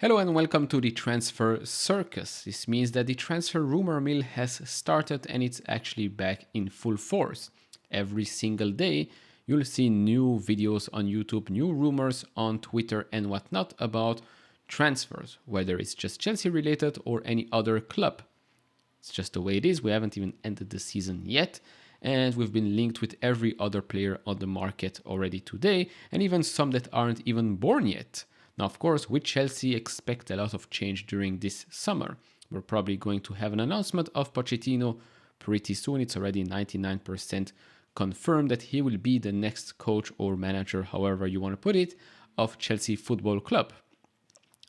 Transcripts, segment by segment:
Hello and welcome to the transfer circus. This means that the transfer rumor mill has started and it's actually back in full force. Every single day, you'll see new videos on YouTube, new rumors on Twitter and whatnot about transfers, whether it's just Chelsea related or any other club. It's just the way it is. We haven't even ended the season yet. And we've been linked with every other player on the market already today, and even some that aren't even born yet. Now, of course, with Chelsea, expect a lot of change during this summer. We're probably going to have an announcement of Pochettino pretty soon. It's already 99% confirmed that he will be the next coach or manager, however you want to put it, of Chelsea Football Club.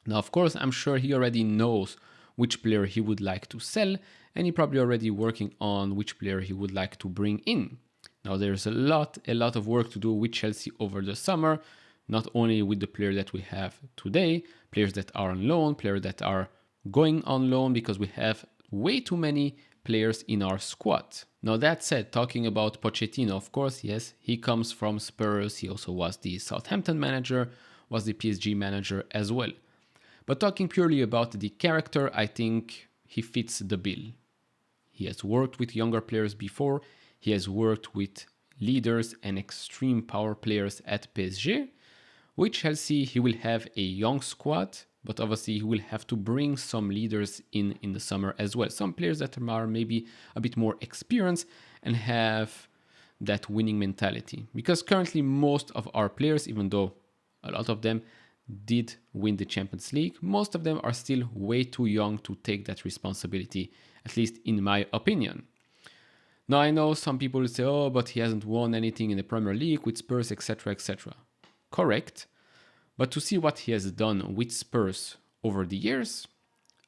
Now, of course, I'm sure he already knows which player he would like to sell, and he probably already working on which player he would like to bring in. Now, there's a lot of work to do with Chelsea over the summer, not only with the player that we have today, players that are on loan, players that are going on loan, because we have way too many players in our squad. Now, that said, talking about Pochettino, of course, yes, he comes from Spurs. He also was the Southampton manager, was the PSG manager as well. But talking purely about the character, I think he fits the bill. He has worked with younger players before. He has worked with leaders and extreme power players at PSG. With Chelsea, he will have a young squad, but obviously he will have to bring some leaders in the summer as well. Some players that are maybe a bit more experienced and have that winning mentality. Because currently most of our players, even though a lot of them did win the Champions League, most of them are still way too young to take that responsibility, at least in my opinion. Now, I know some people will say, oh, but he hasn't won anything in the Premier League with Spurs, etc., etc. Correct. But to see what he has done with Spurs over the years,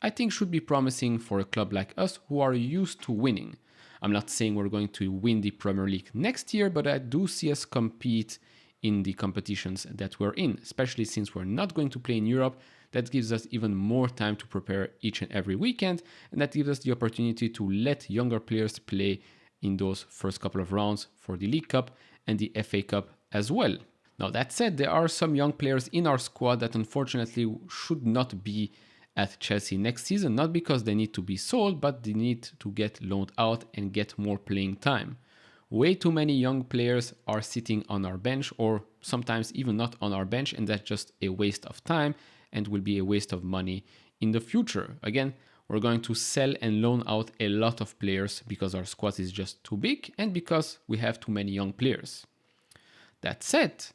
I think should be promising for a club like us who are used to winning. I'm not saying we're going to win the Premier League next year, but I do see us compete in the competitions that we're in, especially since we're not going to play in Europe. That gives us even more time to prepare each and every weekend, and that gives us the opportunity to let younger players play in those first couple of rounds for the League Cup and the FA Cup as well. Now, that said, there are some young players in our squad that unfortunately should not be at Chelsea next season, not because they need to be sold, but they need to get loaned out and get more playing time. Way too many young players are sitting on our bench, or sometimes even not on our bench, and that's just a waste of time and will be a waste of money in the future. Again, we're going to sell and loan out a lot of players because our squad is just too big and because we have too many young players. That said,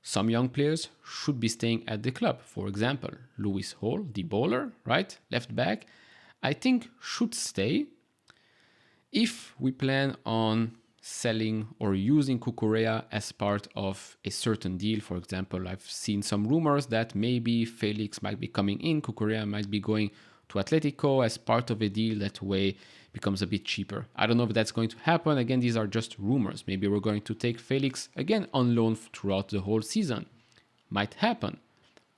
some young players should be staying at the club. For example, Lewis Hall, the bowler, right, left back, I think should stay. If we plan on selling or using Cucurella as part of a certain deal. For example, I've seen some rumors that maybe Felix might be coming in, Cucurella might be going to Atletico as part of a deal. That way becomes a bit cheaper. I don't know if that's going to happen. Again, these are just rumors. Maybe we're going to take Felix again on loan throughout the whole season. Might happen.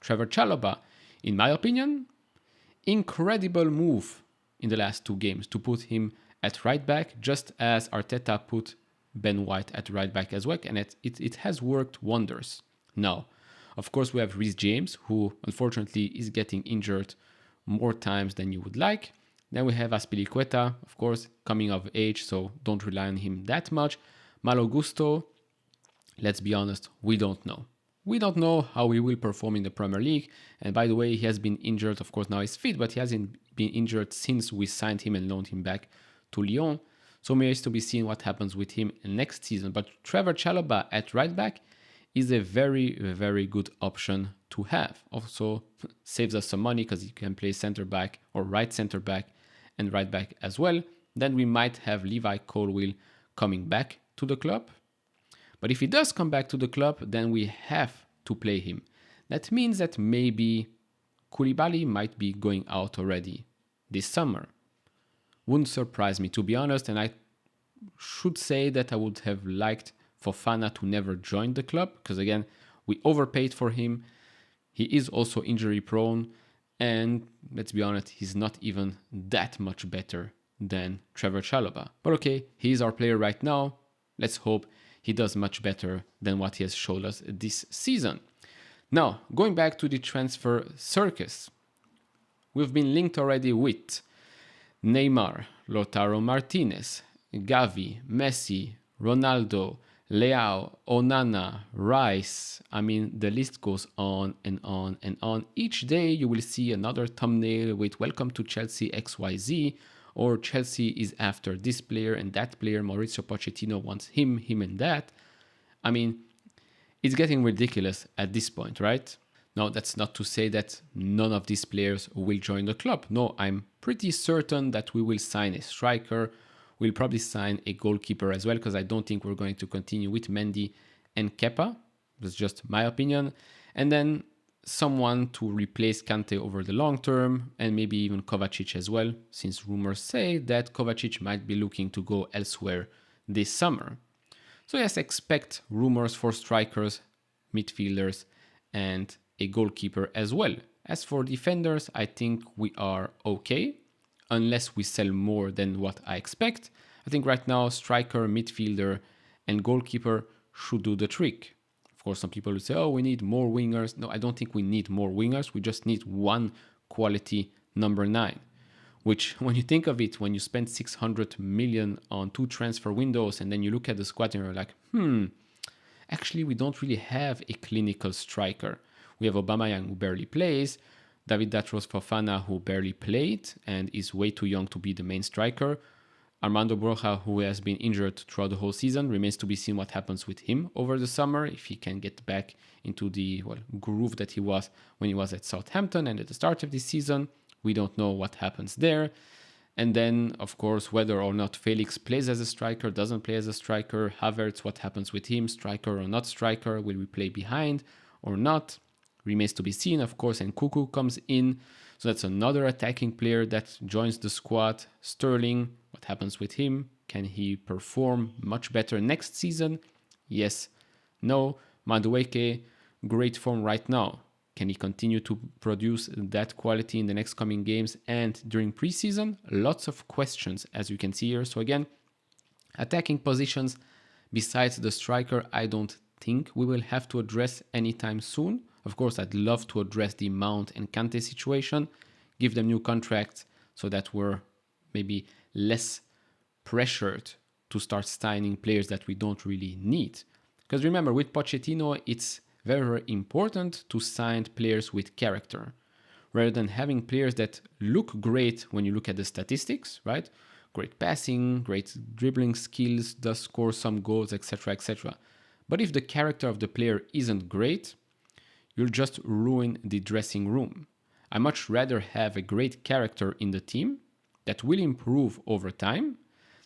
Trevor Chalobah, in my opinion, incredible move in the last two games to put him at right back, just as Arteta put Ben White at right back as well, and it has worked wonders. Now, of course, we have Reece James, who unfortunately is getting injured more times than you would like. Then we have Azpilicueta, of course, coming of age, so don't rely on him that much. Malo Gusto, let's be honest, we don't know. We don't know how he will perform in the Premier League. And by the way, he has been injured. Of course, now he's fit, but he hasn't been injured since we signed him and loaned him back to Lyon. So remains to be seen what happens with him next season. But Trevor Chalobah at right back is a very, very good option to have. Also saves us some money because he can play center back or right center back and right back as well. Then we might have Levi Colwill coming back to the club. But if he does come back to the club, then we have to play him. That means that maybe Koulibaly might be going out already this summer. Wouldn't surprise me, to be honest, and I should say that I would have liked Fofana to never join the club, because again, we overpaid for him. He is also injury prone, and let's be honest, he's not even that much better than Trevor Chalobah. But okay, he's our player right now. Let's hope he does much better than what he has showed us this season. Now, going back to the transfer circus, We've been linked already with Neymar, Lautaro Martinez, Gavi, Messi, Ronaldo, Leao, Onana, Rice. I mean, the list goes on and on and on. Each day you will see another thumbnail with "Welcome to Chelsea XYZ," or "Chelsea is after this player and that player. Mauricio Pochettino wants him, him and that." I mean, it's getting ridiculous at this point, right? Now, that's not to say that none of these players will join the club. No, I'm pretty certain that we will sign a striker. We'll probably sign a goalkeeper as well, because I don't think we're going to continue with Mendy and Kepa. That's just my opinion. And then someone to replace Kante over the long term, and maybe even Kovacic as well, since rumors say that Kovacic might be looking to go elsewhere this summer. So yes, expect rumors for strikers, midfielders, and a goalkeeper as well. As for defenders, I think we are okay, unless we sell more than what I expect. I think right now, striker, midfielder, and goalkeeper should do the trick. Of course, some people will say, oh, we need more wingers. No, I don't think we need more wingers. We just need one quality number 9. Which, when you think of it, when you spend 600 million on 2 transfer windows and then you look at the squad and you're like, actually, we don't really have a clinical striker. We have Aubameyang, who barely plays, David Datros Fofana, who barely played and is way too young to be the main striker, Armando Broja, who has been injured throughout the whole season. Remains to be seen what happens with him over the summer, if he can get back into the groove that he was when he was at Southampton and at the start of this season. We don't know what happens there. And then, of course, whether or not Felix plays as a striker, doesn't play as a striker, Havertz, what happens with him, striker or not striker, will we play behind or not? Remains to be seen, of course, and Kuku comes in. So that's another attacking player that joins the squad. Sterling, what happens with him? Can he perform much better next season? Yes, no. Madueke, great form right now. Can he continue to produce that quality in the next coming games and during preseason? Lots of questions, as you can see here. So again, attacking positions besides the striker, I don't think we will have to address anytime soon. Of course, I'd love to address the Mount and Kante situation, give them new contracts so that we're maybe less pressured to start signing players that we don't really need. Because remember, with Pochettino, it's very, very important to sign players with character, rather than having players that look great when you look at the statistics, right? Great passing, great dribbling skills, does score some goals, etc., etc. But if the character of the player isn't great, you'll just ruin the dressing room. I much rather have a great character in the team that will improve over time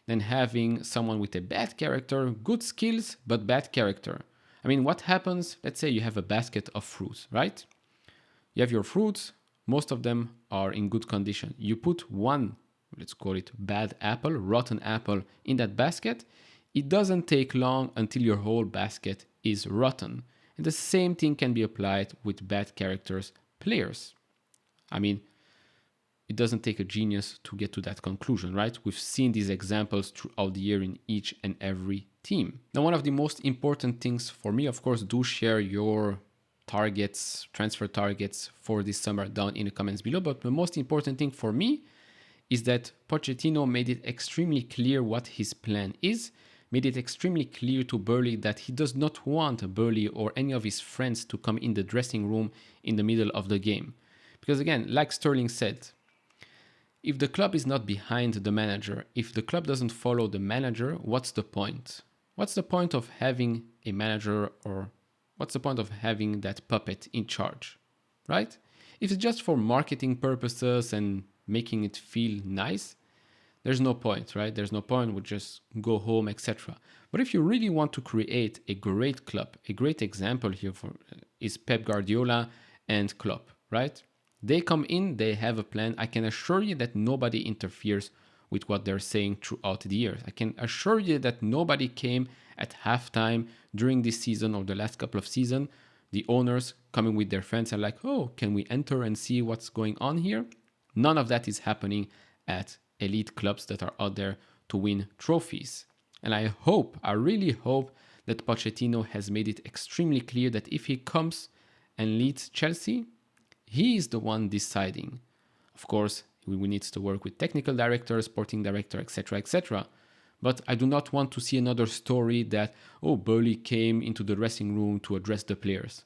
than having someone with a bad character, good skills, but bad character. I mean, what happens? Let's say you have a basket of fruits, right? You have your fruits, most of them are in good condition. You put one, let's call it bad apple, rotten apple, in that basket. It doesn't take long until your whole basket is rotten. And the same thing can be applied with bad characters players. I mean, it doesn't take a genius to get to that conclusion, right? We've seen these examples throughout the year in each and every team. Now, one of the most important things for me, of course, do share your targets, transfer targets for this summer down in the comments below. But the most important thing for me is that Pochettino made it extremely clear what his plan is, made it extremely clear to Burley that he does not want Burley or any of his friends to come in the dressing room in the middle of the game. Because again, like Sterling said, if the club is not behind the manager, if the club doesn't follow the manager, what's the point? What's the point of having a manager, or what's the point of having that puppet in charge, right? If it's just for marketing purposes and making it feel nice, there's no point, right? There's no point. We'll just go home, etc. But if you really want to create a great club, a great example here is Pep Guardiola and Klopp, right? They come in, they have a plan. I can assure you that nobody interferes with what they're saying throughout the years. I can assure you that nobody came at halftime during this season or the last couple of seasons. The owners coming with their friends are like, oh, can we enter and see what's going on here? None of that is happening at elite clubs that are out there to win trophies. And I really hope that Pochettino has made it extremely clear that if he comes and leads Chelsea, he is the one deciding. Of course, we need to work with technical director, sporting director, etc., etc. But I do not want to see another story that, oh, Burley came into the dressing room to address the players.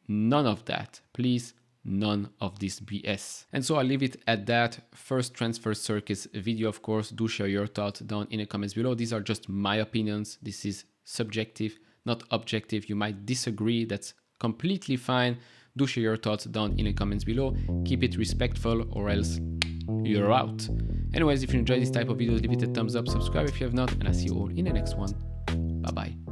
None of that. Please, none of this BS. And so I'll leave it at that. First transfer circus video, of course. Do share your thoughts down in the comments below. These are just my opinions. This is subjective, not objective. You might disagree. That's completely fine. Do share your thoughts down in the comments below. Keep it respectful or else you're out. Anyways, if you enjoyed this type of videos, leave it a thumbs up, subscribe if you have not, and I'll see you all in the next one. Bye bye.